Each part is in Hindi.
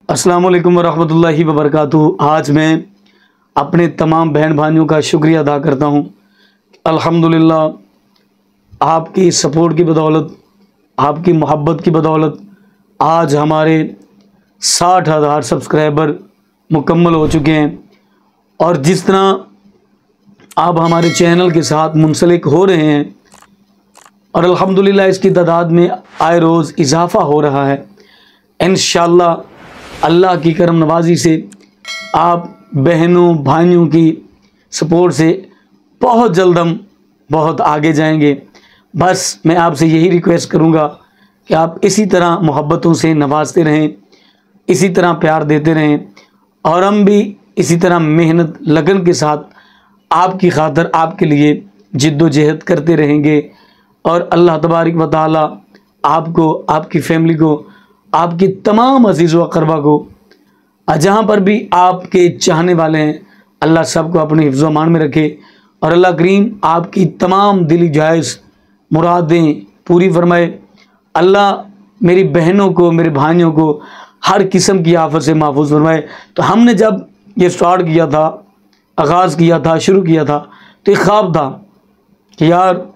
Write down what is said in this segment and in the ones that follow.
अस्सलामुअलैकुम वरहमतुल्लाहि वबरकातुहू। आज मैं अपने तमाम बहन भाइयों का शुक्रिया अदा करता हूँ। अल्हम्दुलिल्लाह आपकी सपोर्ट की बदौलत, आपकी मोहब्बत की बदौलत आज हमारे 60,000 सब्सक्राइबर मुकम्मल हो चुके हैं। और जिस तरह आप हमारे चैनल के साथ मुंसलिक हो रहे हैं और अल्हम्दुलिल्लाह इसकी तादाद में आए रोज़ इजाफ़ा हो रहा है। इंशाअल्लाह अल्लाह की करम नवाजी से आप बहनों भाइयों की सपोर्ट से बहुत जल्द हम बहुत आगे जाएंगे। बस मैं आपसे यही रिक्वेस्ट करूंगा कि आप इसी तरह मोहब्बतों से नवाजते रहें, इसी तरह प्यार देते रहें और हम भी इसी तरह मेहनत लगन के साथ आपकी खातिर आपके लिए जिद्दोजहद करते रहेंगे। और अल्लाह तबारक व तआला आपको, आपकी फैमिली को, आपकी तमाम अज़ीज़ व अक़रबा को जहाँ पर भी आपके चाहने वाले हैं, अल्लाह सबको अपने हिफ्ज़ व अमान में रखे और अल्लाह करीम आपकी तमाम दिली जायज़ मुरादें पूरी फरमाए। अल्लाह मेरी बहनों को, मेरे भाइयों को हर किस्म की आफत से महफूज फरमाए। तो हमने जब ये स्टार्ट किया था, आगाज़ किया था, शुरू किया था, तो एक ख्वाब था कि यार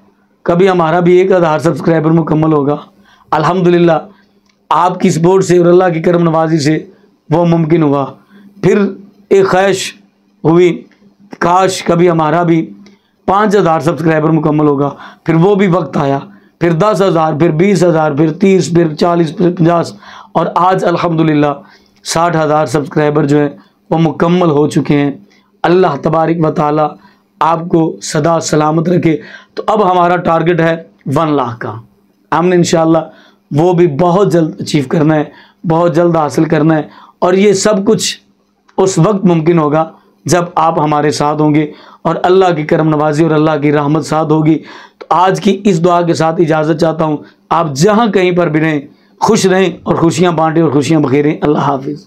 कभी हमारा भी 1,000 सब्सक्राइबर मुकम्मल होगा। अल्हम्दुलिल्लाह आपकी सपोर्ट से और अल्लाह की करम नवाजी से वो मुमकिन हुआ। फिर एक ख्वाहिश हुई, काश कभी हमारा भी 5,000 सब्सक्राइबर मुकम्मल होगा। फिर वो भी वक्त आया, फिर 10,000, फिर 20,000, फिर 30, फिर 40, फिर 50 और आज अल्हम्दुलिल्लाह 60,000 सब्सक्राइबर जो है वो मुकम्मल हो चुके हैं। अल्लाह तबारक व तआला आपको सदा सलामत रखे। तो अब हमारा टारगेट है 1 लाख का। हमने इंशाअल्लाह वो भी बहुत जल्द अचीव करना है, बहुत जल्द हासिल करना है। और ये सब कुछ उस वक्त मुमकिन होगा जब आप हमारे साथ होंगे और अल्लाह की करम नवाजी और अल्लाह की रहमत साथ होगी। तो आज की इस दुआ के साथ इजाज़त चाहता हूँ। आप जहाँ कहीं पर भी रहें, खुश रहें और खुशियाँ बांटें और खुशियाँ बखेरें। अल्लाह हाफिज़।